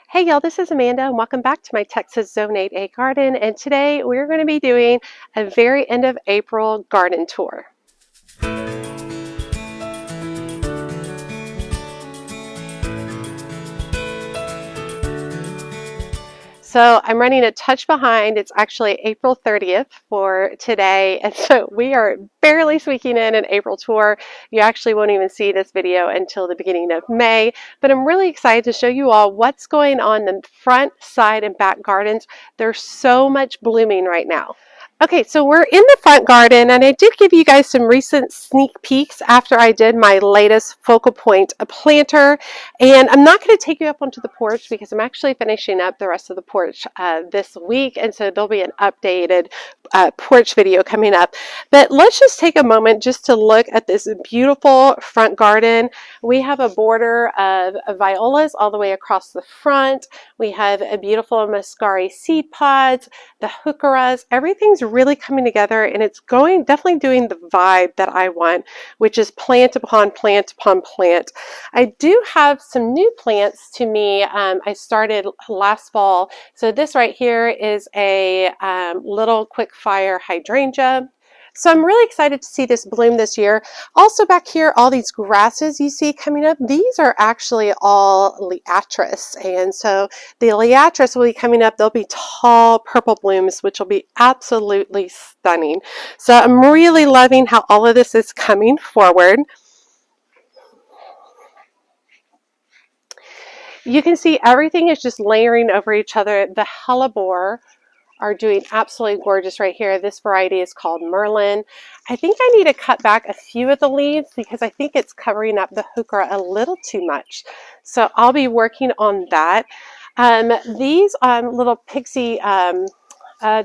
Hey y'all, this is Amanda and welcome back to my Texas Zone 8A garden, and today we're going to be doing a very end of April garden tour. So I'm running a touch behind. It's actually April 30th for today, and so we are barely squeaking in an April tour. You actually won't even see this video until the beginning of May, but I'm really excited to show you all what's going on in the front, side, and back gardens. There's so much blooming right now. Okay, so we're in the front garden, and I did give you guys some recent sneak peeks after I did my latest focal point planter, and I'm not going to take you up onto the porch because I'm actually finishing up the rest of the porch this week, and so there'll be an updated porch video coming up. But let's just take a moment just to look at this beautiful front garden. We have a border of violas all the way across the front. We have a beautiful muscari seed pods, the heucheras. Everything's really coming together, and it's definitely doing the vibe that I want, which is plant upon plant upon plant. I do have some new plants to me. I started last fall. So this right here is a little quick fire hydrangea. So I'm really excited to see this bloom this year. Also back here, all these grasses you see coming up, these are actually all liatris. And so the liatris will be coming up. They'll be tall purple blooms, which will be absolutely stunning. So I'm really loving how all of this is coming forward. You can see everything is just layering over each other. The hellebore are doing absolutely gorgeous right here. This variety is called Merlin. I think I need to cut back a few of the leaves because I think it's covering up the heuchera a little too much. So I'll be working on that. These little pixie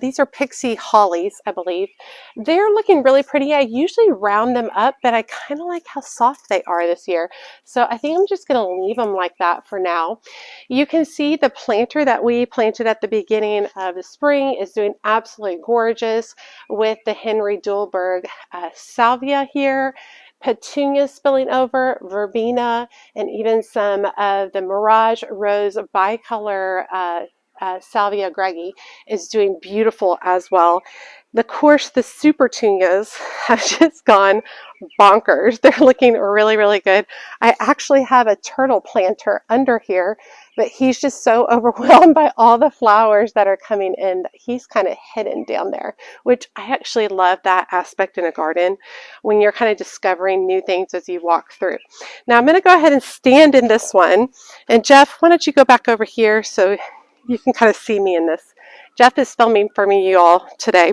these are pixie hollies, I believe. They're looking really pretty. I usually round them up, but I kind of like how soft they are this year. So I think I'm just going to leave them like that for now. You can see the planter that we planted at the beginning of the spring is doing absolutely gorgeous with the Henry Dulberg salvia here. Petunias spilling over, verbena, and even some of the Mirage Rose bicolor Salvia Greggi is doing beautiful as well. Of course, the supertunias have just gone bonkers. They're looking really, really good. I actually have a turtle planter under here, but he's just so overwhelmed by all the flowers that are coming in that he's kind of hidden down there, which I actually love that aspect in a garden when you're kind of discovering new things as you walk through. Now I'm going to go ahead and stand in this one. And Jeff, why don't you go back over here so you can kind of see me in this. Jeff is filming for me, you all, today.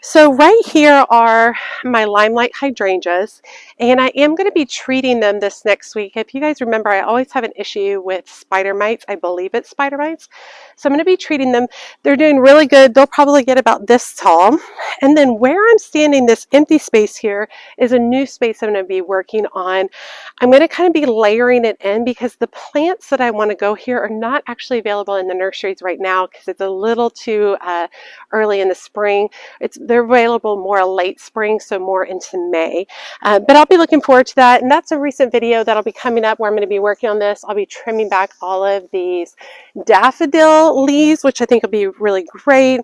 So right here are my limelight hydrangeas, and I am going to be treating them this next week. If you guys remember, I always have an issue with spider mites. I believe it's spider mites. So I'm going to be treating them. They're doing really good. They'll probably get about this tall. And then where I'm standing, this empty space here, is a new space I'm going to be working on. I'm going to kind of be layering it in because the plants that I want to go here are not actually available in the nurseries right now because it's a little too early in the spring. They're available more late spring, so more into May. But I'll be looking forward to that, and that's a recent video that'll be coming up where I'm going to be working on this. I'll be trimming back all of these daffodil leaves, which I think will be really great.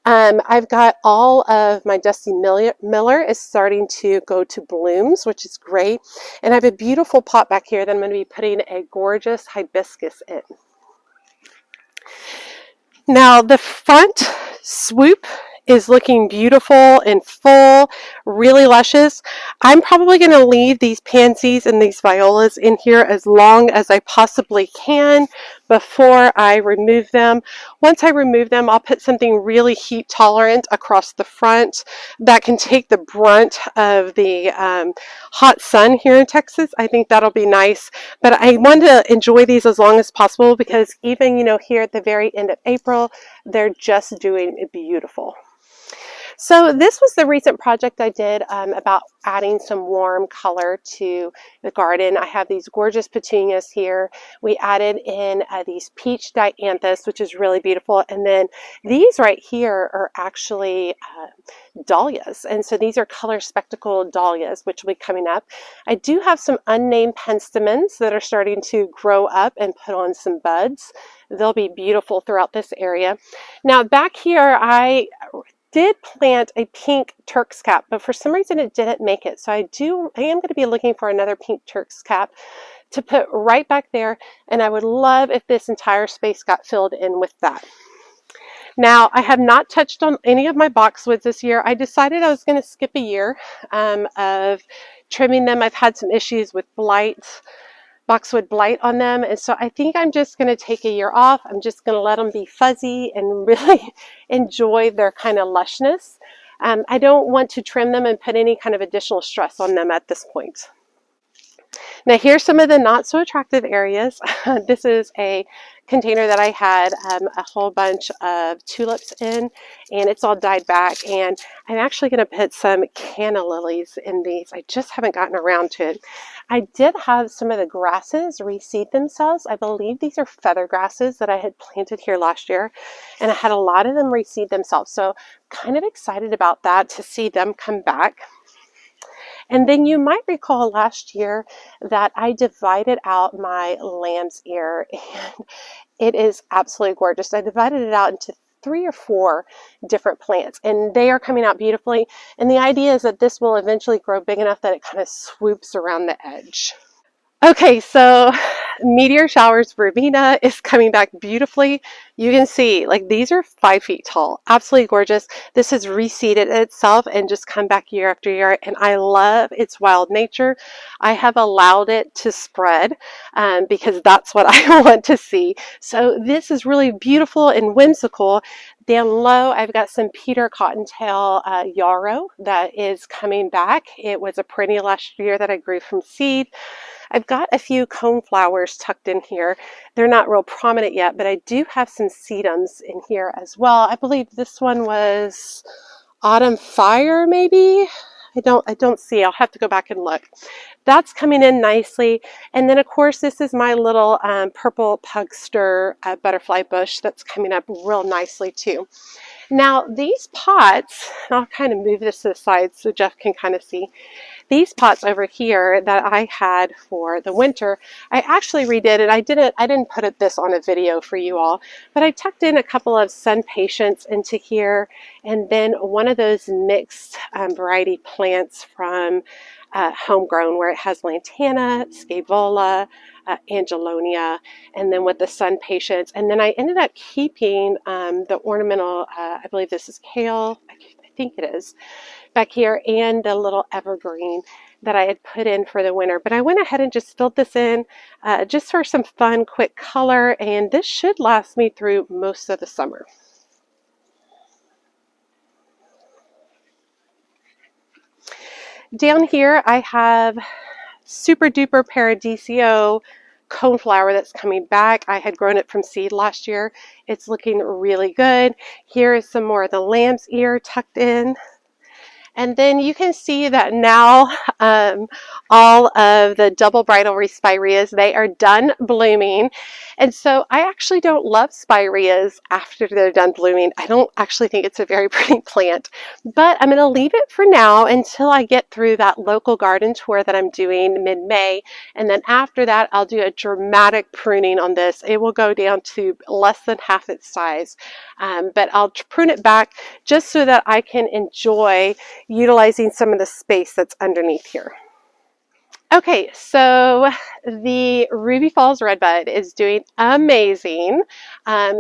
I've got all of my Dusty Miller is starting to go to blooms, which is great. And I have a beautiful pot back here that I'm going to be putting a gorgeous hibiscus in. Now the front swoop is looking beautiful and full, really luscious. I'm probably going to leave these pansies and these violas in here as long as I possibly can before I remove them. Once I remove them, I'll put something really heat tolerant across the front that can take the brunt of the hot sun here in Texas. I think that'll be nice, but I want to enjoy these as long as possible because even, you know, here at the very end of April, they're just doing beautiful. So this was the recent project I did about adding some warm color to the garden. I have these gorgeous petunias here. We added in these peach dianthus, which is really beautiful. And then these right here are actually dahlias. And so these are color spectacle dahlias, which will be coming up. I do have some unnamed penstemons that are starting to grow up and put on some buds. They'll be beautiful throughout this area. Now back here, I did plant a pink Turk's cap, but for some reason it didn't make it. So I am going to be looking for another pink Turk's cap to put right back there. And I would love if this entire space got filled in with that. Now, I have not touched on any of my boxwoods this year. I decided I was going to skip a year of trimming them. I've had some issues with boxwood blight on them, and so I think I'm just going to take a year off. I'm just going to let them be fuzzy and really enjoy their kind of lushness. I don't want to trim them and put any kind of additional stress on them at this point. Now here's some of the not so attractive areas. This is a container that I had a whole bunch of tulips in, and it's all died back, and I'm actually going to put some canna lilies in these. I just haven't gotten around to it. I did have some of the grasses reseed themselves. I believe these are feather grasses that I had planted here last year, and I had a lot of them reseed themselves, so kind of excited about that to see them come back. And then you might recall last year that I divided out my lamb's ear, and it is absolutely gorgeous. I divided it out into 3 or 4 different plants, and they are coming out beautifully. And the idea is that this will eventually grow big enough that it kind of swoops around the edge. Okay, so meteor showers verbena is coming back beautifully. You can see, like, these are 5 feet tall, absolutely gorgeous. This has reseeded itself and just come back year after year, and I love its wild nature. I have allowed it to spread because that's what I want to see. So this is really beautiful and whimsical. Down low, I've got some Peter Cottontail yarrow that is coming back. It was a perennial last year that I grew from seed. I've got a few coneflowers tucked in here. They're not real prominent yet, but I do have some sedums in here as well. I believe this one was Autumn Fire, maybe? I don't see. I'll have to go back and look. That's coming in nicely. And then, of course, this is my little purple pugster butterfly bush that's coming up real nicely, too. Now, these pots, I'll kind of move this to the side so Jeff can kind of see. These pots over here that I had for the winter, I actually redid it. I didn't put this on a video for you all, but I tucked in a couple of sun patience into here, and then one of those mixed variety plants from Homegrown, where it has lantana, scaevola, angelonia, and then with the sun patience. And then I ended up keeping the ornamental, I believe this is kale, I think it is, back here, and the little evergreen that I had put in for the winter. But I went ahead and just filled this in just for some fun, quick color, and this should last me through most of the summer. Down here I have super duper Paradiso coneflower that's coming back. I had grown it from seed last year. It's looking really good. Here is some more of the lamb's ear tucked in. And then you can see that now all of the double bridal spireas, they are done blooming. And so I actually don't love spireas after they're done blooming. I don't actually think it's a very pretty plant, but I'm going to leave it for now until I get through that local garden tour that I'm doing mid-May. And then after that, I'll do a dramatic pruning on this. It will go down to less than half its size, but I'll prune it back just so that I can enjoy utilizing some of the space that's underneath here. Okay, so the Ruby Falls Redbud is doing amazing.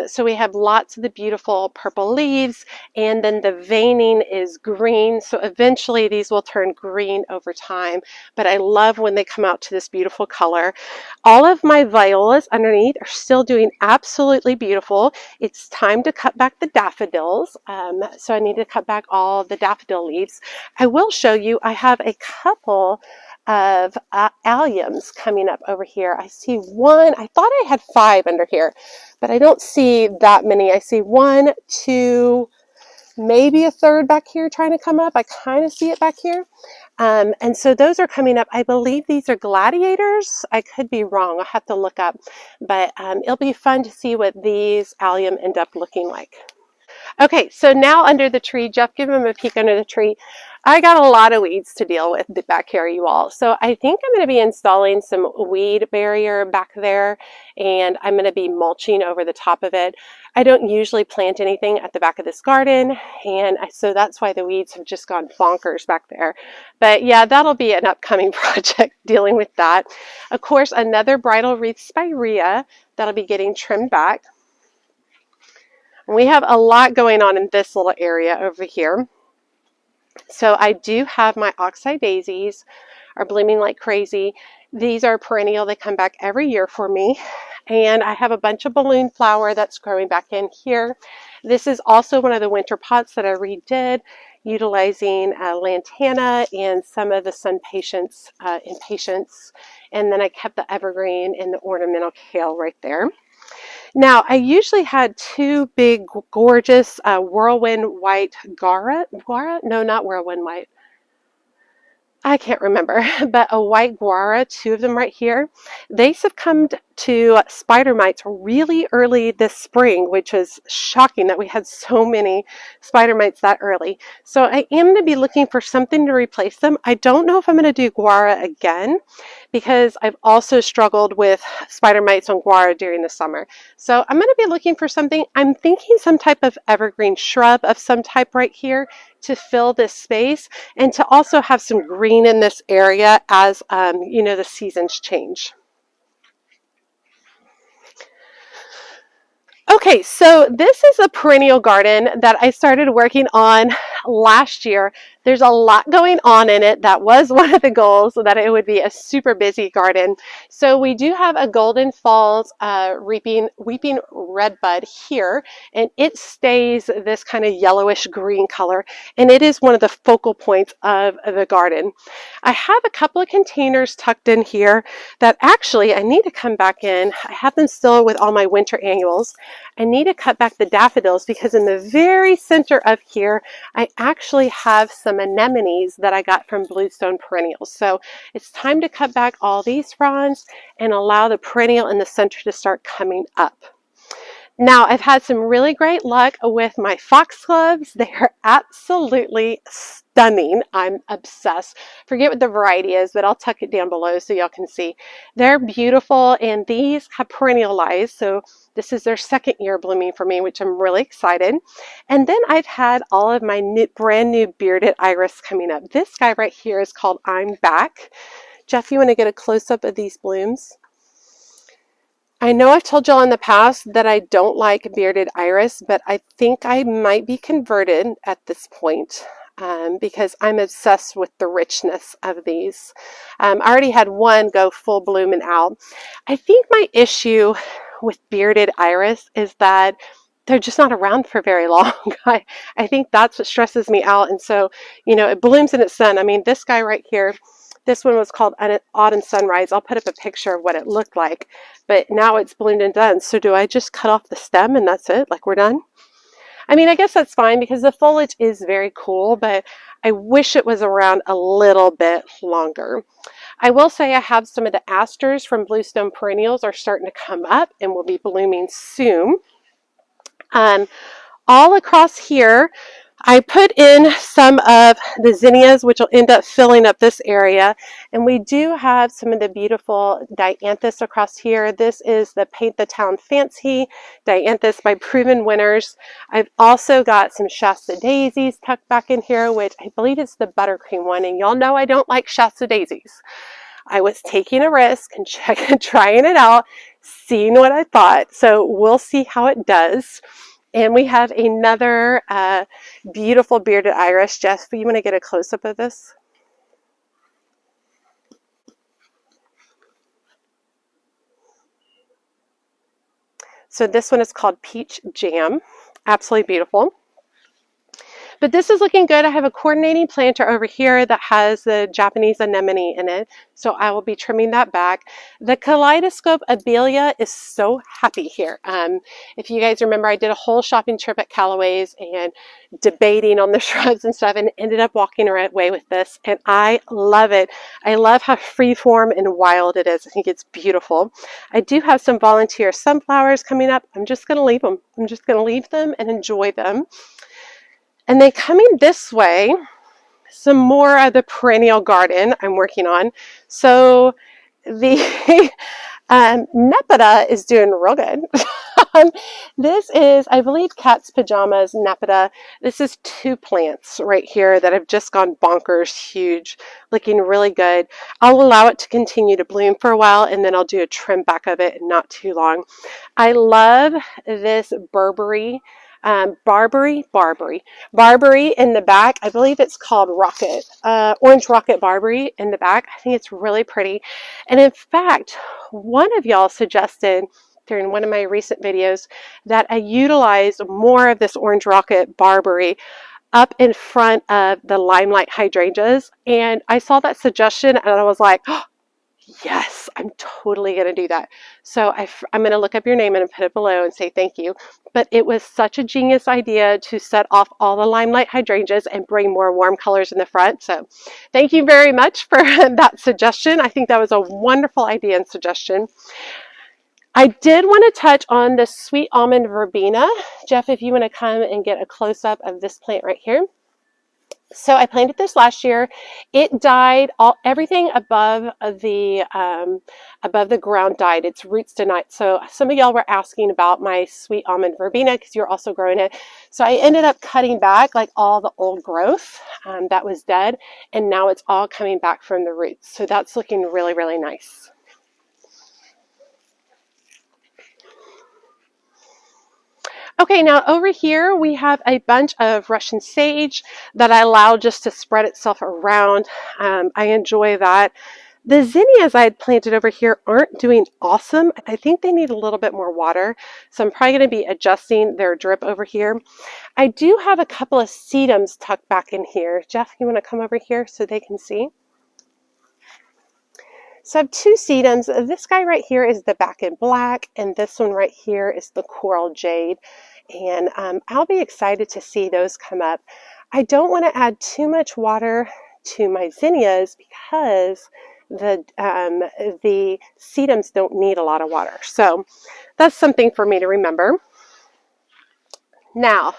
So we have lots of the beautiful purple leaves, and then the veining is green. So eventually these will turn green over time, but I love when they come out to this beautiful color. All of my violas underneath are still doing absolutely beautiful. It's time to cut back the daffodils. So I need to cut back all the daffodil leaves. I will show you, I have a couple of alliums coming up over here. I see one. I thought I had 5 under here, but I don't see that many. I see 1, 2, maybe a third back here trying to come up. I kind of see it back here. And so those are coming up. I believe these are gladiators. I could be wrong. I'll have to look up. But it'll be fun to see what these allium end up looking like. Okay, so now under the tree, Jeff, give him a peek under the tree. I got a lot of weeds to deal with back here, you all. So I think I'm going to be installing some weed barrier back there, and I'm going to be mulching over the top of it. I don't usually plant anything at the back of this garden, and so that's why the weeds have just gone bonkers back there. But yeah, that'll be an upcoming project dealing with that. Of course, another bridal wreath spirea that'll be getting trimmed back. We have a lot going on in this little area over here. So I do have my oxeye daisies are blooming like crazy. These are perennial. They come back every year for me. And I have a bunch of balloon flower that's growing back in here. This is also one of the winter pots that I redid, utilizing lantana and some of the sun patience impatiens. And then I kept the evergreen and the ornamental kale right there. Now, I usually had two big, gorgeous whirlwind white Guara? No, not whirlwind white. I can't remember, but a white guara, two of them right here. They succumbed to spider mites really early this spring, which is shocking that we had so many spider mites that early. So I am going to be looking for something to replace them. I don't know if I'm going to do guara again because I've also struggled with spider mites on guara during the summer. So I'm going to be looking for something. I'm thinking some type of evergreen shrub of some type right here to fill this space and to also have some green in this area as you know, the seasons change. Okay, so this is a perennial garden that I started working on last year. There's a lot going on in it. That was one of the goals, so that it would be a super busy garden. So we do have a Golden Falls weeping redbud here, and it stays this kind of yellowish green color, and it is one of the focal points of the garden. I have a couple of containers tucked in here that actually I need to come back in. I have them still with all my winter annuals. I need to cut back the daffodils because in the very center of here, I actually have some anemones that I got from Bluestone Perennials. So it's time to cut back all these fronds and allow the perennial in the center to start coming up. Now, I've had some really great luck with my foxgloves. They are absolutely stunning. I'm obsessed. Forget what the variety is, but I'll tuck it down below so y'all can see. They're beautiful, and these have perennialized, so this is their second year blooming for me, which I'm really excited. And then I've had all of my brand new bearded iris coming up. This guy right here is called I'm Back. Jeff, you want to get a close-up of these blooms? I know I've told y'all in the past that I don't like bearded iris, but I think I might be converted at this point because I'm obsessed with the richness of these. I already had one go full bloom and out. I think my issue with bearded iris is that they're just not around for very long. I think that's what stresses me out. And so, you know, it blooms in its sun. I mean, this guy right here, this one was called Autumn Sunrise. I'll put up a picture of what it looked like, but now it's bloomed and done. So do I just cut off the stem and that's it? Like we're done? I mean, I guess that's fine because the foliage is very cool, but I wish it was around a little bit longer. I will say I have some of the asters from Bluestone Perennials are starting to come up and will be blooming soon. All across here, I put in some of the zinnias, which will end up filling up this area. And we do have some of the beautiful dianthus across here. This is the Paint the Town Fancy dianthus by Proven Winners. I've also got some Shasta daisies tucked back in here, which I believe it's the buttercream one. And y'all know I don't like Shasta daisies. I was taking a risk and trying it out, seeing what I thought. So we'll see how it does. And we have another beautiful bearded iris. Jeff, you want to get a close-up of this? So this one is called Peach Jam. Absolutely beautiful. But this is looking good. I have a coordinating planter over here that has the Japanese anemone in it, so I will be trimming that back. The kaleidoscope abelia is so happy here. If you guys remember, I did a whole shopping trip at Callaway's and debating on the shrubs and stuff, and ended up walking away with this, and I love it. I love how freeform and wild it is. I think it's beautiful. I do have some volunteer sunflowers coming up. I'm just going to leave them. I'm just going to leave them and enjoy them. And then coming this way, some more of the perennial garden I'm working on. So the Nepeta is doing real good. This is, I believe, Cat's Pajamas Nepeta. This is 2 plants right here that have just gone bonkers huge, looking really good. I'll allow it to continue to bloom for a while, and then I'll do a trim back of it in not too long. I love this Barbary in the back. I believe it's called Rocket, Orange Rocket Barbary in the back. I think it's really pretty. And in fact, one of y'all suggested during one of my recent videos that I utilize more of this Orange Rocket Barbary up in front of the Limelight hydrangeas. And I saw that suggestion and I was like, oh, yes, I'm totally going to do that. So I'm going to look up your name and put it below and say thank you. But it was such a genius idea to set off all the Limelight hydrangeas and bring more warm colors in the front. So thank you very much for that suggestion. I think that was a wonderful idea and suggestion. I did want to touch on the sweet almond verbena. Jeff, if you want to come and get a close-up of this plant right here. So I planted this last year. It died. Everything above the ground died. Its roots denied. So some of y'all were asking about my sweet almond verbena because you're also growing it. So I ended up cutting back like all the old growth that was dead, and now it's all coming back from the roots. So that's looking really, really nice. Okay, now over here we have a bunch of Russian sage that I allow just to spread itself around. I enjoy that. The zinnias I had planted over here aren't doing awesome. I think they need a little bit more water, so I'm probably going to be adjusting their drip over here. I do have a couple of sedums tucked back in here. Jeff, you want to come over here so they can see? So I have 2 sedums. This guy right here is the back in black, and this one right here is the coral jade. And I'll be excited to see those come up. I don't want to add too much water to my zinnias because the sedums don't need a lot of water. So that's something for me to remember. Now,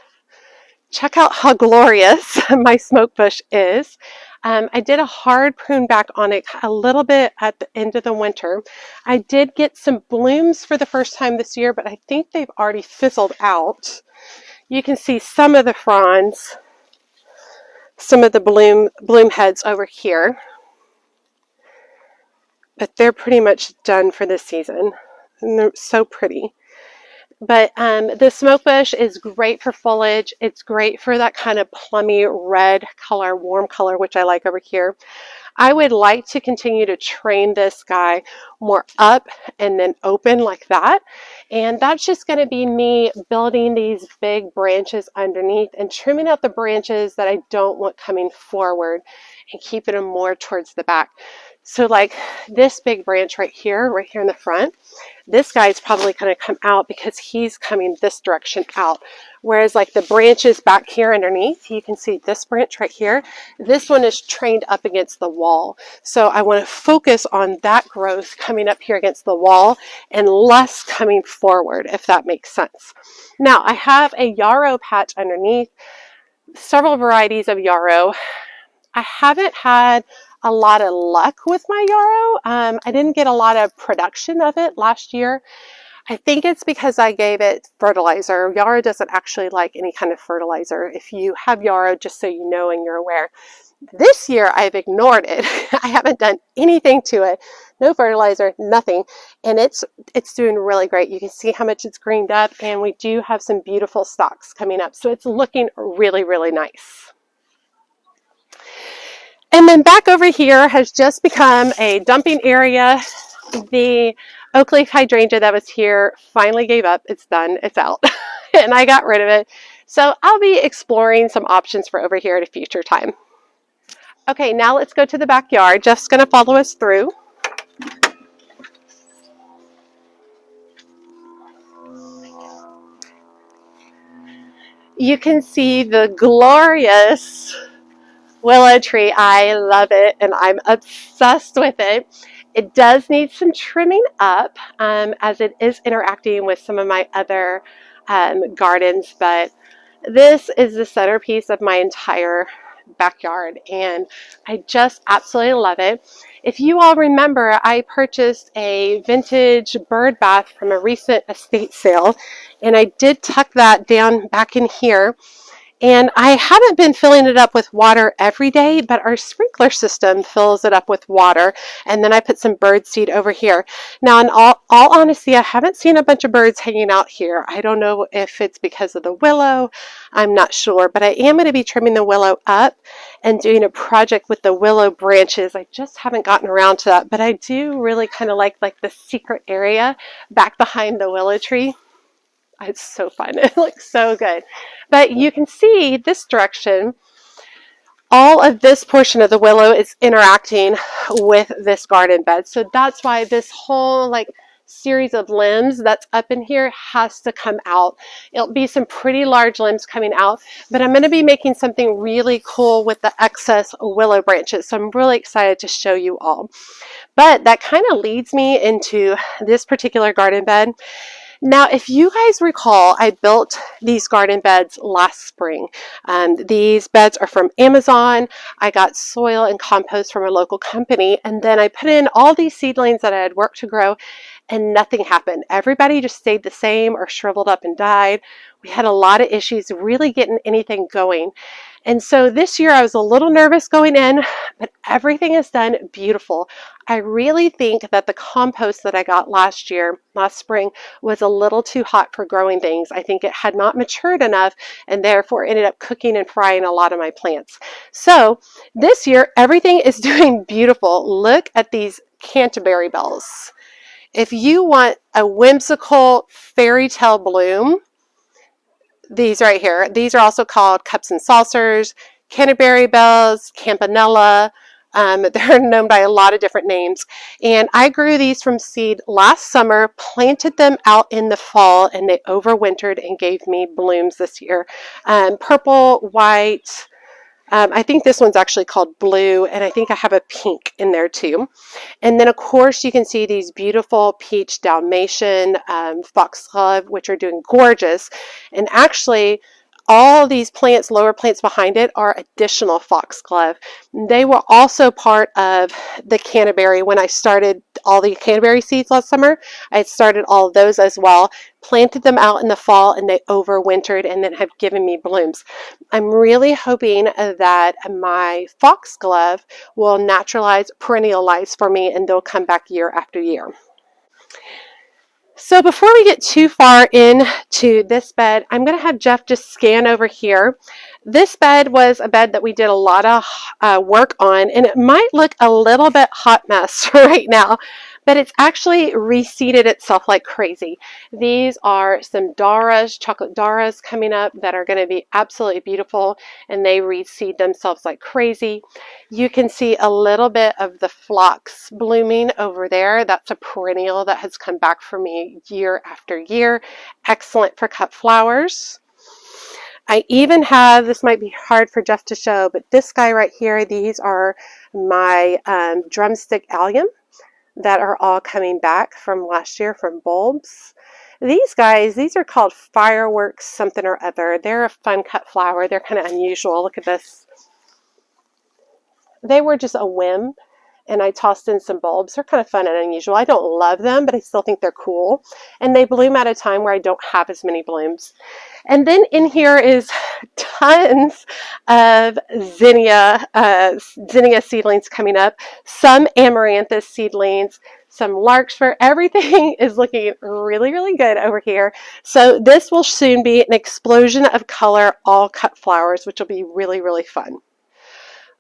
check out how glorious my smoke bush is. I did a hard prune back on it a little bit at the end of the winter. I did get some blooms for the first time this year, but I think they've already fizzled out. You can see some of the fronds, some of the bloom heads over here, but they're pretty much done for this season, and they're so pretty. But the smoke bush is great for foliage. It's great for that kind of plummy red color, warm color, which I like over here. I would like to continue to train this guy more up and then open like that. And that's just going to be me building these big branches underneath and trimming out the branches that I don't want coming forward and keeping them more towards the back. So like this big branch right here in the front, this guy's probably going to come out because he's coming this direction out. Whereas like the branches back here underneath, you can see this branch right here, this one is trained up against the wall. So I want to focus on that growth coming up here against the wall and less coming forward, if that makes sense. Now I have a yarrow patch underneath, several varieties of yarrow. I haven't had a lot of luck with my yarrow. I didn't get a lot of production of it last year. I think it's because I gave it fertilizer. Yarrow doesn't actually like any kind of fertilizer. If you have yarrow, just so you know and you're aware. This year I've ignored it. I haven't done anything to it. No fertilizer, nothing. And it's doing really great. You can see how much it's greened up, and we do have some beautiful stalks coming up. So it's looking really, really nice. And then back over here has just become a dumping area. The oak leaf hydrangea that was here finally gave up. It's done. It's out. And I got rid of it. So I'll be exploring some options for over here at a future time. Okay, now let's go to the backyard. Jeff's going to follow us through. You can see the glorious willow tree. I love it and I'm obsessed with it. It does need some trimming up as it is interacting with some of my other gardens, but this is the centerpiece of my entire backyard and I just absolutely love it. If you all remember, I purchased a vintage bird bath from a recent estate sale and I did tuck that down back in here. And I haven't been filling it up with water every day, but our sprinkler system fills it up with water. And then I put some bird seed over here. Now, in all honesty, I haven't seen a bunch of birds hanging out here. I don't know if it's because of the willow. I'm not sure, but I am going to be trimming the willow up and doing a project with the willow branches. I just haven't gotten around to that, but I do really kind of like the secret area back behind the willow tree. It's so fun. It looks so good. But you can see this direction, all of this portion of the willow is interacting with this garden bed. So that's why this whole series of limbs that's up in here has to come out. It'll be some pretty large limbs coming out, but I'm going to be making something really cool with the excess willow branches. So I'm really excited to show you all. But that kind of leads me into this particular garden bed. Now, if you guys recall, I built these garden beds last spring. These beds are from Amazon. I got soil and compost from a local company, and then I put in all these seedlings that I had worked to grow, and nothing happened. Everybody just stayed the same or shriveled up and died. We had a lot of issues really getting anything going. And so this year I was a little nervous going in, but everything is done beautiful. I really think that the compost that I got last spring, was a little too hot for growing things. I think it had not matured enough and therefore ended up cooking and frying a lot of my plants. So this year everything is doing beautiful. Look at these Canterbury bells. If you want a whimsical fairy tale bloom, these right here, these are also called cups and saucers, Canterbury bells, campanella. They're known by a lot of different names. And I grew these from seed last summer, planted them out in the fall, and they overwintered and gave me blooms this year. Purple, white, I think this one's actually called blue, and I think I have a pink in there too. And then of course you can see these beautiful peach Dalmatian foxglove, which are doing gorgeous. And actually all these plants, lower plants behind it, are additional foxglove. They were also part of the Canterbury. When I started all the Canterbury seeds last summer, I had started all of those as well, planted them out in the fall, and they overwintered and then have given me blooms. I'm really hoping that my foxglove will naturalize, perennialize for me, and they'll come back year after year. So before we get too far into this bed, I'm going to have Jeff just scan over here. This bed was a bed that we did a lot of work on, and it might look a little bit hot mess right now, but it's actually reseeded itself like crazy. These are some Daras, chocolate Daras coming up that are going to be absolutely beautiful, and they reseed themselves like crazy. You can see a little bit of the phlox blooming over there. That's a perennial that has come back for me year after year. Excellent for cut flowers. I even have, this might be hard for Jeff to show, but this guy right here, these are my drumstick allium that are all coming back from last year from bulbs. These guys, these are called fireworks something or other. They're a fun cut flower. They're kind of unusual. Look at this. They were just a whim, and I tossed in some bulbs. They're kind of fun and unusual. I don't love them, but I still think they're cool. And they bloom at a time where I don't have as many blooms. And then in here is tons of zinnia seedlings coming up, some amaranthus seedlings, some larkspur. Everything is looking really, really good over here. So this will soon be an explosion of color, all cut flowers, which will be really, really fun.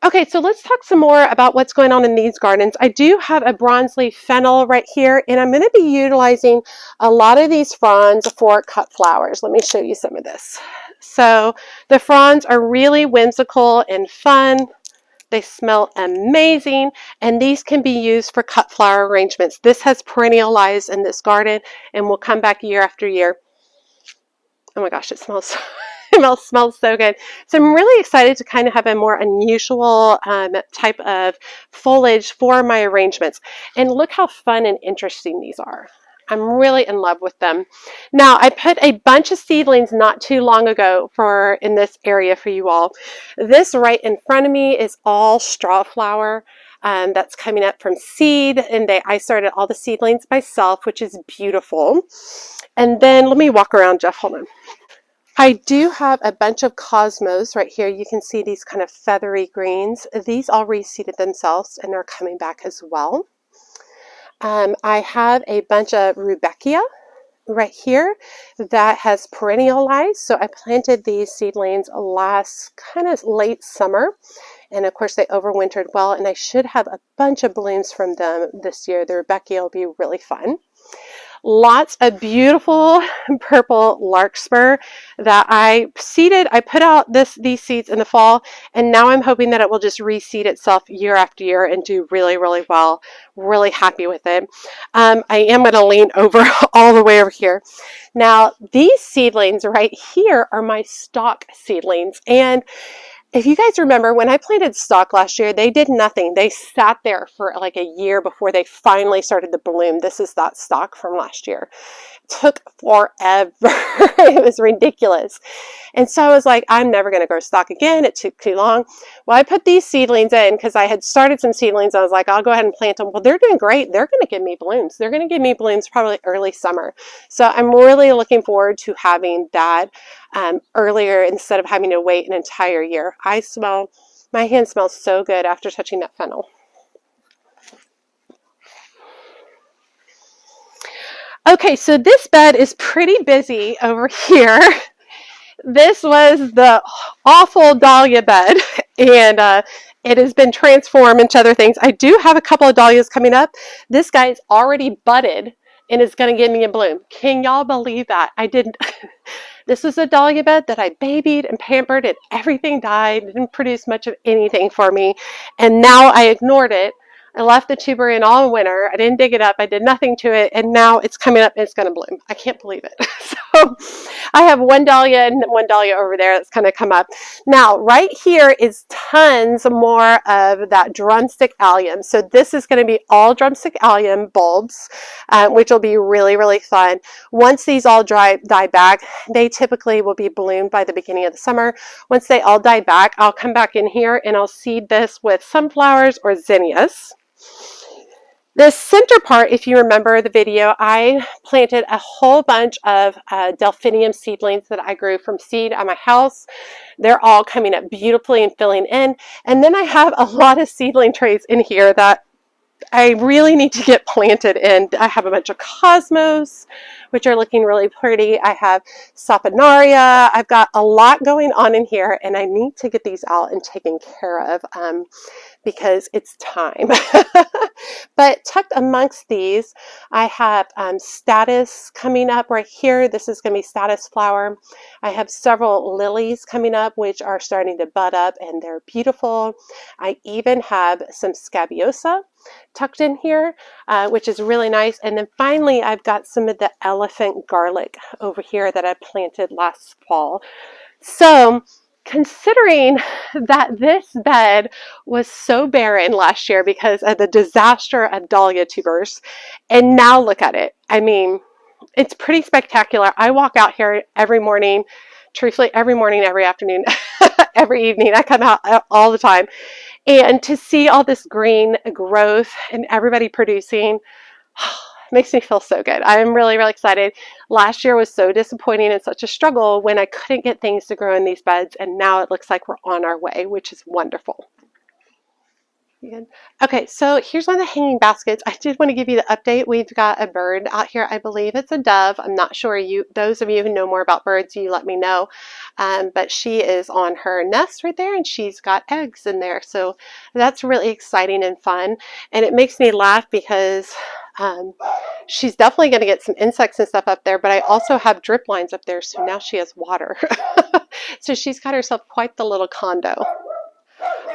Okay, so let's talk some more about what's going on in these gardens. I do have a bronze leaf fennel right here, and I'm going to be utilizing a lot of these fronds for cut flowers. Let me show you some of this. So the fronds are really whimsical and fun. They smell amazing, and these can be used for cut flower arrangements. This has perennialized in this garden and will come back year after year. Oh my gosh, it smells it smells so good. So I'm really excited to kind of have a more unusual type of foliage for my arrangements. And look how fun and interesting these are. I'm really in love with them. Now, I put a bunch of seedlings not too long ago in this area for you all. This right in front of me is all straw flower. That's coming up from seed, and I started all the seedlings myself, which is beautiful. And then let me walk around, Jeff. Hold on. I do have a bunch of cosmos right here. You can see these kind of feathery greens. These all reseeded themselves and are coming back as well. I have a bunch of rudbeckia right here that has perennialized. So I planted these seedlings last kind of late summer. And of course they overwintered well, and I should have a bunch of blooms from them this year. The rudbeckia will be really fun. Lots of beautiful purple larkspur that I seeded. I put out these seeds in the fall, and now I'm hoping that it will just reseed itself year after year and do really, really well. Really happy with it. I am going to lean over all the way over here. Now, these seedlings right here are my stock seedlings, and if you guys remember, when I planted stock last year, they did nothing. They sat there for like a year before they finally started to bloom. This is that stock from last year. It took forever. It was ridiculous. And so I was like, I'm never going to grow stock again. It took too long. Well, I put these seedlings in because I had started some seedlings. I was like, I'll go ahead and plant them. Well, they're doing great. They're going to give me blooms. They're going to give me blooms probably early summer. So I'm really looking forward to having that earlier instead of having to wait an entire year. My hand smells so good after touching that fennel. Okay, so this bed is pretty busy over here. This was the awful dahlia bed, and it has been transformed into other things. I do have a couple of dahlias coming up. This guy's already budded and is going to give me a bloom. Can y'all believe that? I didn't. This was a dahlia bed that I babied and pampered, and everything died. It didn't produce much of anything for me, and now I ignored it. I left the tuber in all winter. I didn't dig it up. I did nothing to it, and now it's coming up and it's going to bloom. I can't believe it. So I have one dahlia and one dahlia over there that's going to come up. Now, right here is tons more of that drumstick allium. So this is going to be all drumstick allium bulbs, which will be really, really fun. Once these all die back, they typically will be bloomed by the beginning of the summer. Once they all die back, I'll come back in here and I'll seed this with sunflowers or zinnias. The center part, if you remember the video, I planted a whole bunch of delphinium seedlings that I grew from seed at my house. They're all coming up beautifully and filling in. And then I have a lot of seedling trays in here that I really need to get planted in. I have a bunch of cosmos, which are looking really pretty. I have saponaria. I've got a lot going on in here, and I need to get these out and taken care of because it's time. But tucked amongst these, I have status coming up right here. This is going to be status flower. I have several lilies coming up, which are starting to bud up, and they're beautiful. I even have some scabiosa tucked in here, which is really nice. And then finally, I've got some of the elephant garlic over here that I planted last fall. So considering that this bed was so barren last year because of the disaster of dahlia tubers, and now look at it. I mean, it's pretty spectacular. I walk out here every morning, truthfully, every morning, every afternoon, every evening. I come out all the time. And to see all this green growth and everybody producing makes me feel so good. I'm really, really excited. Last year was so disappointing and such a struggle when I couldn't get things to grow in these beds, and now it looks like we're on our way, which is wonderful. Good. Okay, so here's one of the hanging baskets. I did want to give you the update. We've got a bird out here. I believe it's a dove. I'm not sure. Those of you who know more about birds, you let me know. But she is on her nest right there, and she's got eggs in there. So that's really exciting and fun. And it makes me laugh because she's definitely going to get some insects and stuff up there, but I also have drip lines up there, so now she has water. So she's got herself quite the little condo.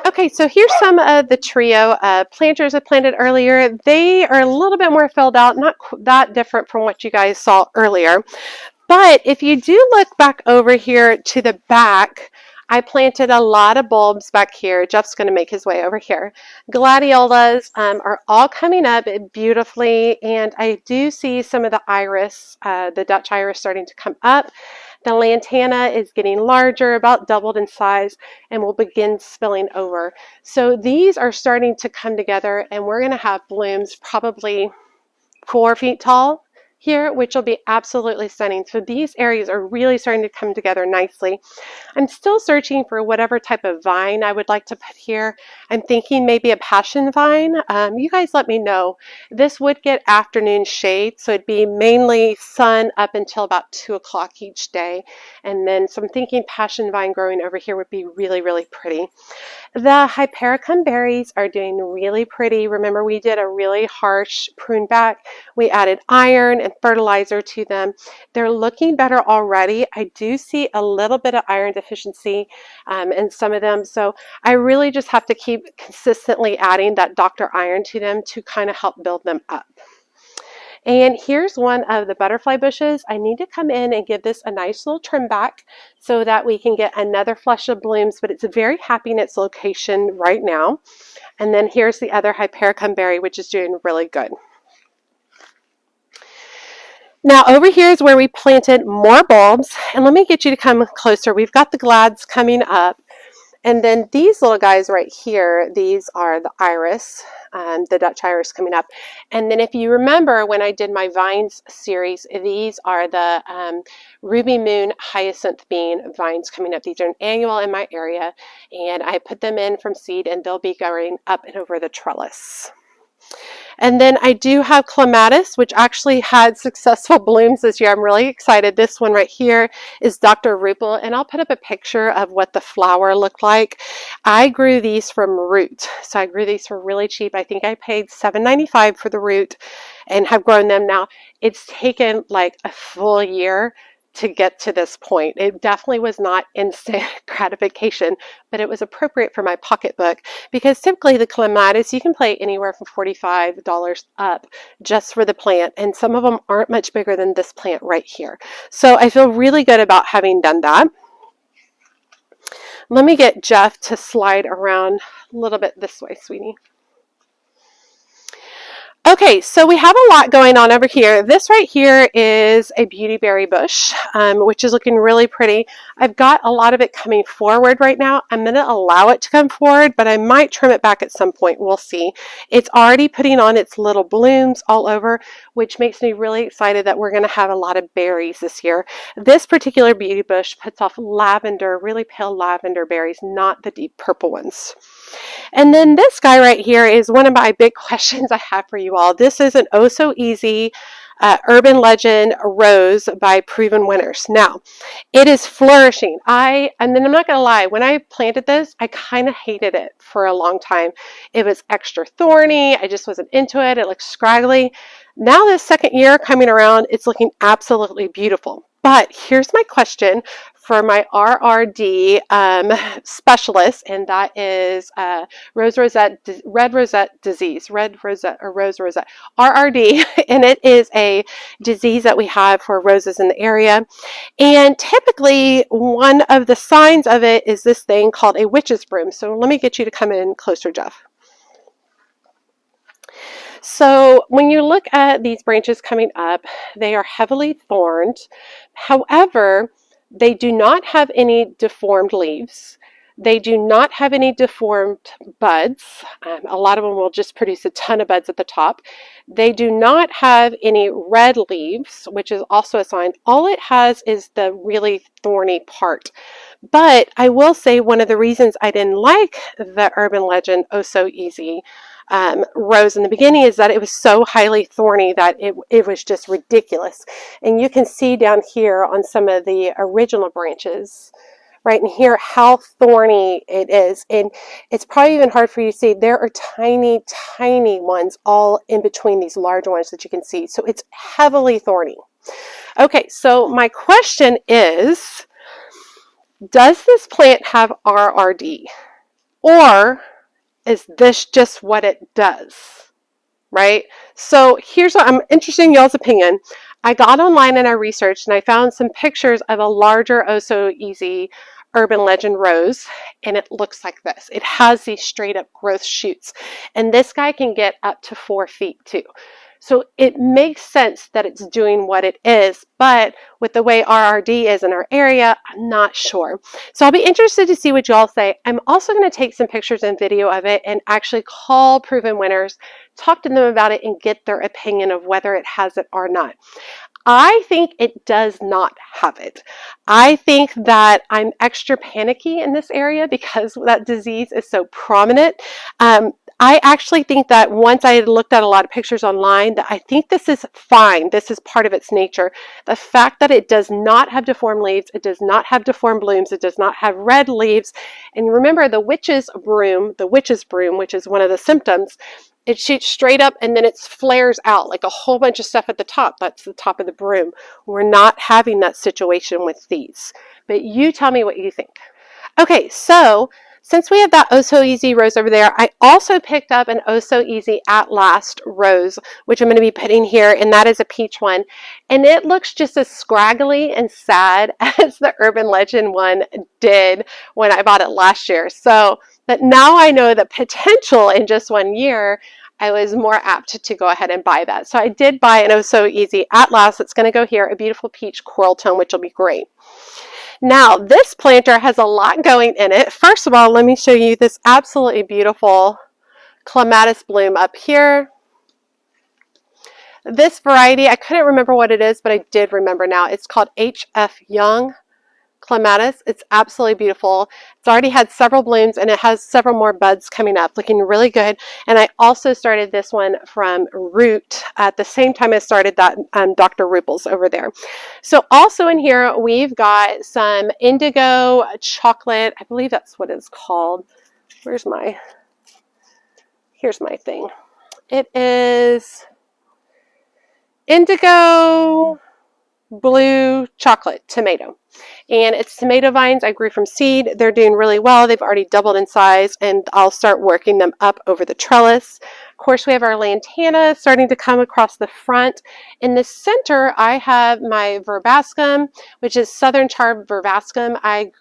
Okay, so here's some of the trio planters I planted earlier. They are a little bit more filled out, not that different from what you guys saw earlier. But if you do look back over here to the back, I planted a lot of bulbs back here. Jeff's going to make his way over here. Gladiolas are all coming up beautifully, and I do see some of the iris, the Dutch iris, starting to come up. The lantana is getting larger, about doubled in size, and will begin spilling over. So these are starting to come together, and we're going to have blooms probably 4 feet tall here, which will be absolutely stunning. So these areas are really starting to come together nicely. I'm still searching for whatever type of vine I would like to put here. I'm thinking maybe a passion vine. You guys let me know. This would get afternoon shade, so it'd be mainly sun up until about 2 o'clock each day. And then, so I'm thinking passion vine growing over here would be really, really pretty. The Hypericum berries are doing really pretty. Remember, we did a really harsh prune back. We added iron and fertilizer to them. They're looking better already. I do see a little bit of iron deficiency in some of them, so I really just have to keep consistently adding that Dr. Iron to them to kind of help build them up. And here's one of the butterfly bushes. I need to come in and give this a nice little trim back so that we can get another flush of blooms, but it's very happy in its location right now. And then here's the other Hypericum berry, which is doing really good. Now over here is where we planted more bulbs, and let me get you to come closer. We've got the glads coming up. And then these little guys right here, these are the iris, the Dutch iris coming up. And then if you remember when I did my vines series, these are the Ruby Moon Hyacinth Bean vines coming up. These are an annual in my area, and I put them in from seed, and they'll be going up and over the trellis. And then I do have clematis, which actually had successful blooms this year. I'm really excited. This one right here is Dr. Rupel, and I'll put up a picture of what the flower looked like. I grew these from root, so I grew these for really cheap. I think I paid $7.95 for the root and have grown them now. It's taken like a full year to get to this point. It definitely was not instant gratification, but it was appropriate for my pocketbook, because typically the clematis, you can pay anywhere from $45 up just for the plant, and some of them aren't much bigger than this plant right here. So I feel really good about having done that. Let me get Jeff to slide around a little bit this way, sweetie. Okay, so we have a lot going on over here. This right here is a beautyberry bush, which is looking really pretty. I've got a lot of it coming forward right now. I'm going to allow it to come forward, but I might trim it back at some point. We'll see. It's already putting on its little blooms all over, which makes me really excited that we're going to have a lot of berries this year. This particular beauty bush puts off lavender, really pale lavender berries, not the deep purple ones. And then this guy right here is one of my big questions I have for you all. This is an Oh So Easy Urban Legend Rose by Proven Winners. Now, it is flourishing. And then I'm not going to lie, when I planted this, I kind of hated it for a long time. It was extra thorny. I just wasn't into it. It looked scraggly. Now this second year coming around, it's looking absolutely beautiful. But here's my question for my RRD specialist, and that is red rosette disease, rose rosette, RRD, and it is a disease that we have for roses in the area. And typically one of the signs of it is this thing called a witch's broom. So let me get you to come in closer, Jeff. So when you look at these branches coming up, they are heavily thorned. However, they do not have any deformed leaves. They do not have any deformed buds. A lot of them will just produce a ton of buds at the top. They do not have any red leaves, which is also a sign. All it has is the really thorny part. But I will say one of the reasons I didn't like the Urban Legend Oh So Easy rose in the beginning is that it was so highly thorny that it was just ridiculous. And you can see down here on some of the original branches right in here how thorny it is, and it's probably even hard for you to see. There are tiny ones all in between these large ones that you can see, so it's heavily thorny. Okay, so my question is, Does this plant have RRD? Or is this just what it does? Right? So here's what I'm interested in y'all's opinion. I got online and I researched and I found some pictures of a larger Oh So Easy urban legend rose, and it looks like this. It has these straight up growth shoots, and this guy can get up to 4 feet too. So it makes sense that it's doing what it is, but with the way RRD is in our area, I'm not sure. So I'll be interested to see what you all say. I'm also going to take some pictures and video of it and actually call proven winners, talk to them about it, and get their opinion of whether it has it or not. I think it does not have it. I think that I'm extra panicky in this area because that disease is so prominent. I actually think that once I had looked at a lot of pictures online, that I think this is fine. This is part of its nature. The fact that it does not have deformed leaves, it does not have deformed blooms, it does not have red leaves. And remember the witch's broom, which is one of the symptoms, it shoots straight up and then it flares out like a whole bunch of stuff at the top. That's the top of the broom. We're not having that situation with these. But you tell me what you think. Okay, so since we have that Oh So Easy rose over there, I also picked up an Oh So Easy At Last rose, which I'm going to be putting here, and that is a peach one. And it looks just as scraggly and sad as the Urban Legend one did when I bought it last year. So but now I know the potential in just 1 year, I was more apt to go ahead and buy that. So I did buy an Oh So Easy At Last. It's going to go here, a beautiful peach coral tone, which will be great. Now, this planter has a lot going in it. First of all, let me show you this absolutely beautiful clematis bloom up here. This variety, I couldn't remember what it is, but I did remember now. It's called H.F. Young clematis. It's absolutely beautiful. It's already had several blooms and it has several more buds coming up, looking really good. And I also started this one from root at the same time I started that Dr. Rupel's over there. So also in here we've got some indigo chocolate. I believe that's what it's called. Here's my thing. It is indigo blue chocolate tomato. And it's tomato vines I grew from seed. They're doing really well. They've already doubled in size, and I'll start working them up over the trellis. Of course, we have our lantana starting to come across the front. In the center, I have my verbascum, which is Southern Charred verbascum. I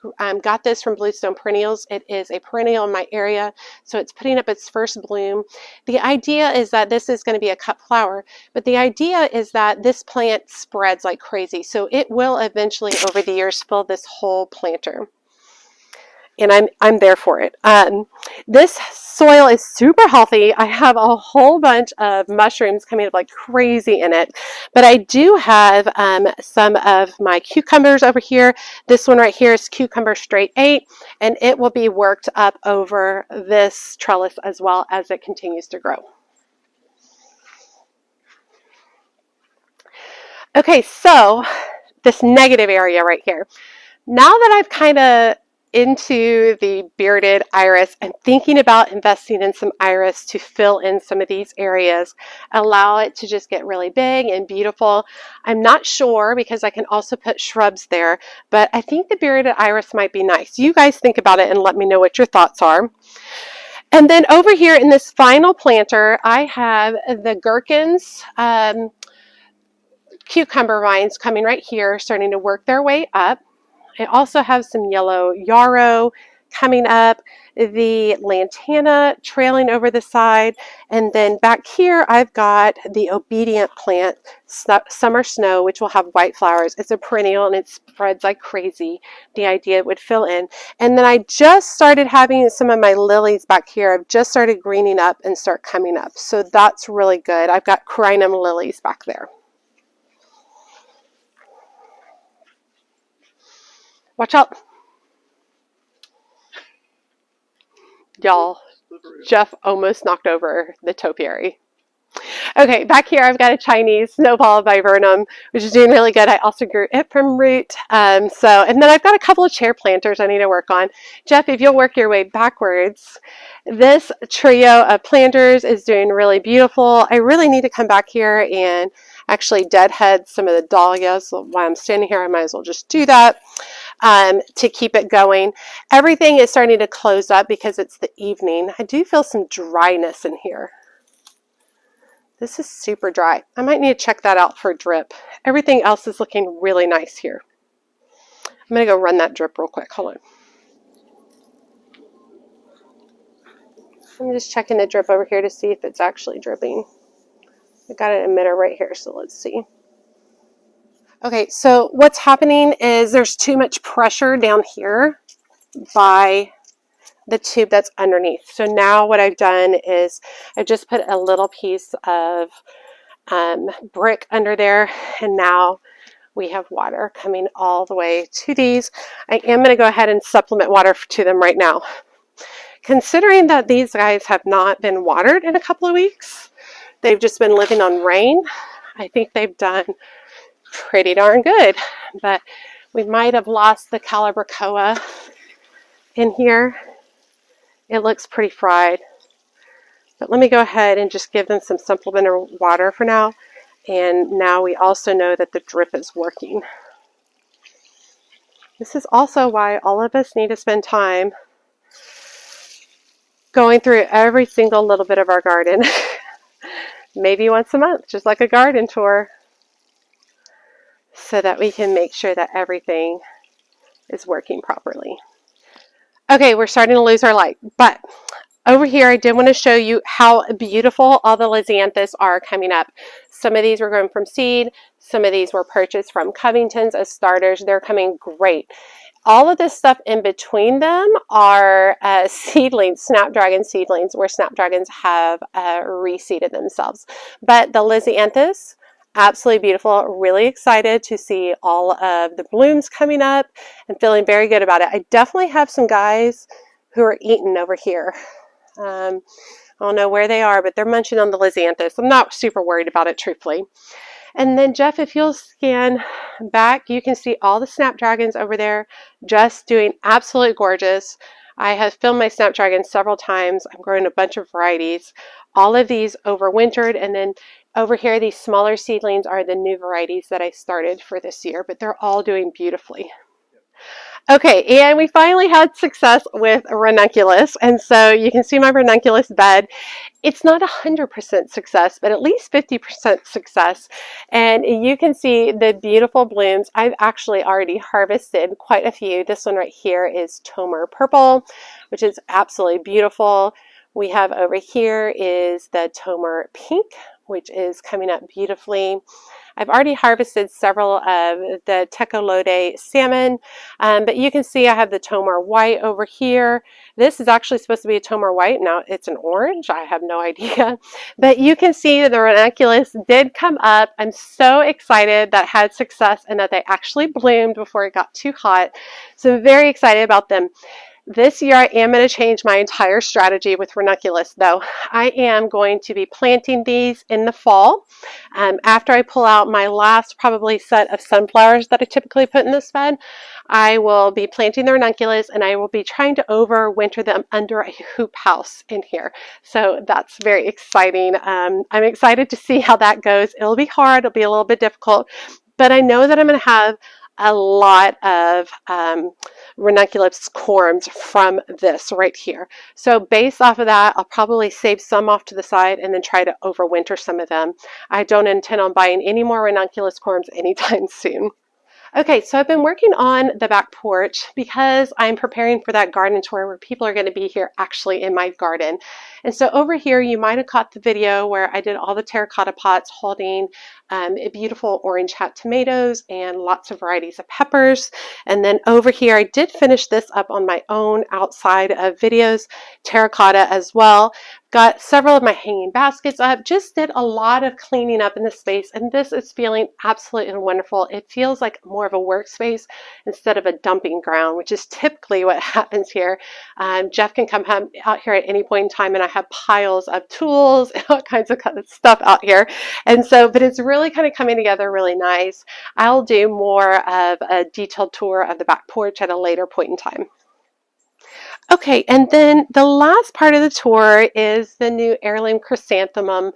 got this from Bluestone Perennials. It is a perennial in my area, so it's putting up its first bloom. The idea is that this is going to be a cut flower, but the idea is that this plant spreads like crazy, so it will eventually, over the years, fill this whole planter. And I'm there for it. This soil is super healthy. I have a whole bunch of mushrooms coming up like crazy in it. But I do have some of my cucumbers over here. This one right here is Cucumber Straight 8, and it will be worked up over this trellis as well as it continues to grow. Okay, so this negative area right here. Now that I've kind of into the bearded iris, I'm thinking about investing in some iris to fill in some of these areas, allow it to just get really big and beautiful. I'm not sure because I can also put shrubs there, but I think the bearded iris might be nice. You guys think about it and let me know what your thoughts are. And then over here in this final planter, I have the gherkins, cucumber vines coming right here, starting to work their way up. I also have some yellow yarrow coming up, the lantana trailing over the side, and then back here I've got the obedient plant, Summer Snow, which will have white flowers. It's a perennial and it spreads like crazy. The idea it would fill in. And then I just started having some of my lilies back here. I've just started greening up and start coming up. So that's really good. I've got crinum lilies back there. Watch out. Y'all, Jeff almost knocked over the topiary. Okay, back here I've got a Chinese snowball viburnum, which is doing really good. I also grew it from root. And then I've got a couple of chair planters I need to work on. Jeff, if you'll work your way backwards, this trio of planters is doing really beautiful. I really need to come back here and actually deadhead some of the dahlias. So while I'm standing here, I might as well just do that. to keep it going. Everything is starting to close up because it's the evening. I do feel some dryness in here. This is super dry. I might need to check that out for drip. Everything else is looking really nice here. I'm going to go run that drip real quick. Hold on. I'm just checking the drip over here to see if it's actually dripping. I got an emitter right here, so let's see. Okay, so what's happening is there's too much pressure down here by the tube that's underneath. So now what I've done is I've just put a little piece of brick under there, and now we have water coming all the way to these. I am going to go ahead and supplement water to them right now. Considering that these guys have not been watered in a couple of weeks, they've just been living on rain, I think they've done pretty darn good. But we might have lost the calibrachoa in here. It looks pretty fried. But let me go ahead and just give them some supplementary water for now. And now we also know that the drip is working. This is also why all of us need to spend time going through every single little bit of our garden. Maybe once a month, just like a garden tour, so that we can make sure that everything is working properly. Okay, we're starting to lose our light, but over here I did want to show you how beautiful all the lisianthus are coming up. Some of these were grown from seed, some of these were purchased from Covington's as starters. They're coming great. All of this stuff in between them are seedlings, snapdragon seedlings, where snapdragons have reseeded themselves. But the lisianthus, absolutely beautiful. Really excited to see all of the blooms coming up and feeling very good about it. I definitely have some guys who are eating over here. I don't know where they are, but they're munching on the lisianthus. I'm not super worried about it, truthfully. And then Jeff, if you'll scan back, you can see all the snapdragons over there just doing absolutely gorgeous. I have filmed my snapdragons several times. I'm growing a bunch of varieties. All of these overwintered, and then over here, these smaller seedlings are the new varieties that I started for this year, but they're all doing beautifully. Okay, and we finally had success with ranunculus, and so you can see my ranunculus bed. It's not 100% success, but at least 50% success. And you can see the beautiful blooms. I've actually already harvested quite a few. This one right here is Tomer Purple, which is absolutely beautiful. We have over here is the Tomer Pink, which is coming up beautifully. I've already harvested several of the Tecolote salmon, but you can see I have the Tomer White over here. This is actually supposed to be a Tomer White. Now it's an orange. I have no idea. But you can see the ranunculus did come up. I'm so excited that had success and that they actually bloomed before it got too hot. So I'm very excited about them. This year I am going to change my entire strategy with ranunculus though. I am going to be planting these in the fall. After I pull out my last probably set of sunflowers that I typically put in this bed, I will be planting the ranunculus and I will be trying to overwinter them under a hoop house in here. So that's very exciting. I'm excited to see how that goes. It'll be hard, it'll be a little bit difficult, but I know that I'm going to have a lot of ranunculus corms from this right here. So based off of that, I'll probably save some off to the side and then try to overwinter some of them. I don't intend on buying any more ranunculus corms anytime soon. Okay, so I've been working on the back porch because I'm preparing for that garden tour where people are going to be here actually in my garden. And so over here, you might have caught the video where I did all the terracotta pots holding beautiful orange hat tomatoes and lots of varieties of peppers. And then over here, I did finish this up on my own outside of videos, terracotta as well. Got several of my hanging baskets up, just did a lot of cleaning up in the space, and this is feeling absolutely wonderful. It feels like more of a workspace instead of a dumping ground, which is typically what happens here. Jeff can come out here at any point in time, and I have piles of tools and all kinds of stuff out here. And so, but it's really kind of coming together really nice. I'll do more of a detailed tour of the back porch at a later point in time. Okay, and then the last part of the tour is the new heirloom chrysanthemum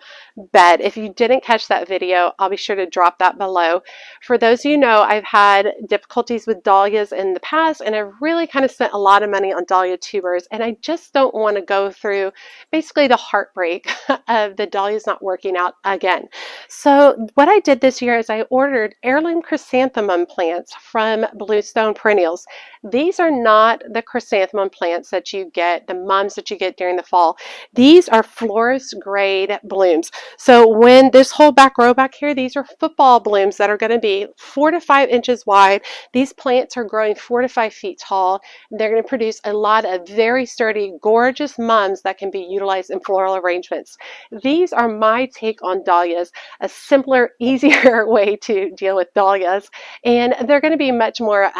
bed. If you didn't catch that video, I'll be sure to drop that below. For those of you who know, I've had difficulties with dahlias in the past, and I've really kind of spent a lot of money on dahlia tubers, and I just don't want to go through basically the heartbreak of the dahlias not working out again. So what I did this year is I ordered heirloom chrysanthemum plants from Bluestone Perennials. These are not the chrysanthemum plants that you get, the mums that you get during the fall. These are florist grade blooms. So when this whole back row back here, these are football blooms that are going to be 4 to 5 inches wide. These plants are growing 4 to 5 feet tall. They're going to produce a lot of very sturdy, gorgeous mums that can be utilized in floral arrangements. These are my take on dahlias, a simpler, easier way to deal with dahlias. And they're going to be much more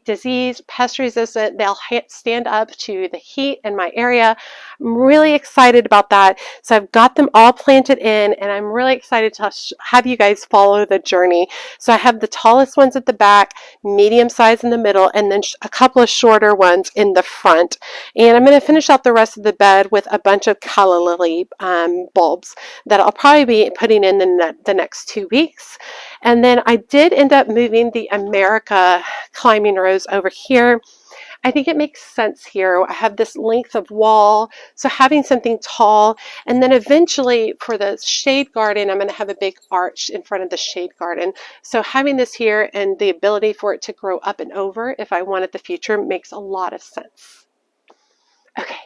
disease, pest resistant. They'll stand up to the heat in my area. I'm really excited about that. So I've got them all planted in, and I'm really excited to have you guys follow the journey. So I have the tallest ones at the back, medium size in the middle, and then a couple of shorter ones in the front. And I'm going to finish out the rest of the bed with a bunch of calla lily bulbs that I'll probably be putting in the next 2 weeks. And then I did end up moving the America climbing rose over here. I think it makes sense here. I have this length of wall, so having something tall, and then eventually for the shade garden, I'm going to have a big arch in front of the shade garden. So having this here and the ability for it to grow up and over if I want it in the future makes a lot of sense. Okay.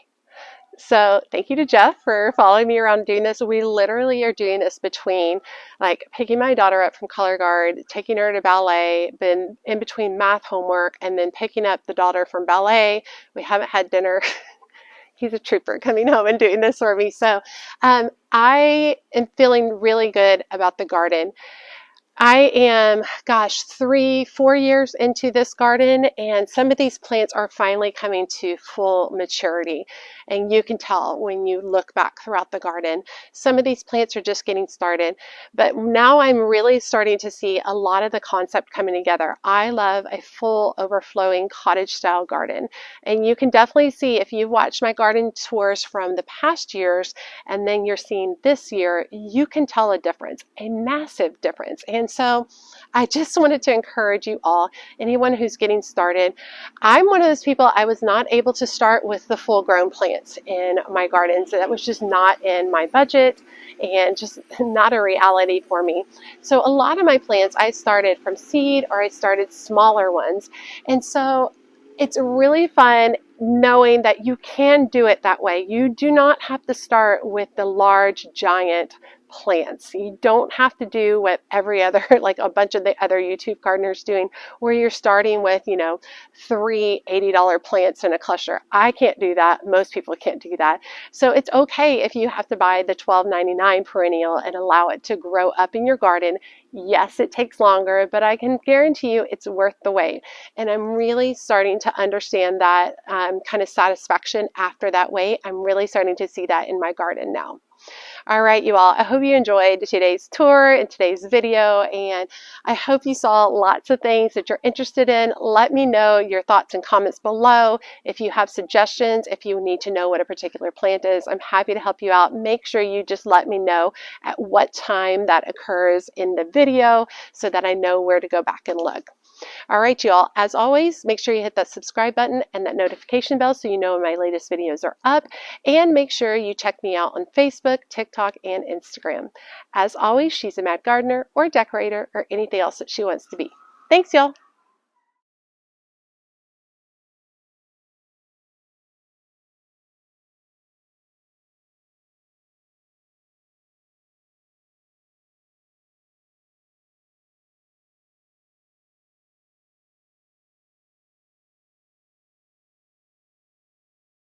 So thank you to Jeff for following me around doing this. We literally are doing this between like picking my daughter up from color guard, taking her to ballet, been in between math homework, and then picking up the daughter from ballet. We haven't had dinner. He's a trooper coming home and doing this for me. So I am feeling really good about the garden. I am, gosh, 3-4 years into this garden, and some of these plants are finally coming to full maturity. And you can tell when you look back throughout the garden. Some of these plants are just getting started, but now I'm really starting to see a lot of the concept coming together. I love a full overflowing cottage style garden. And you can definitely see if you've watched my garden tours from the past years, and then you're seeing this year, you can tell a difference, a massive difference. And so I just wanted to encourage you all, anyone who's getting started. I'm one of those people, I was not able to start with the full grown plants in my gardens. That was just not in my budget and just not a reality for me. So a lot of my plants, I started from seed or I started smaller ones. And so it's really fun knowing that you can do it that way. You do not have to start with the large, giant plants. You don't have to do what every other, like a bunch of the other YouTube gardeners doing, where you're starting with, you know, 3 $80 plants in a cluster. I can't do that. Most people can't do that. So it's okay if you have to buy the $12.99 perennial and allow it to grow up in your garden. Yes, it takes longer, but I can guarantee you it's worth the wait. And I'm really starting to understand that kind of satisfaction after that wait. I'm really starting to see that in my garden now. All right, you all, I hope you enjoyed today's tour and today's video, and I hope you saw lots of things that you're interested in. Let me know your thoughts and comments below. If you have suggestions, if you need to know what a particular plant is, I'm happy to help you out. Make sure you just let me know at what time that occurs in the video so that I know where to go back and look. All right, y'all, as always, make sure you hit that subscribe button and that notification bell so you know when my latest videos are up. And make sure you check me out on Facebook, TikTok, and Instagram. As always, she's a mad gardener or decorator or anything else that she wants to be. Thanks, y'all.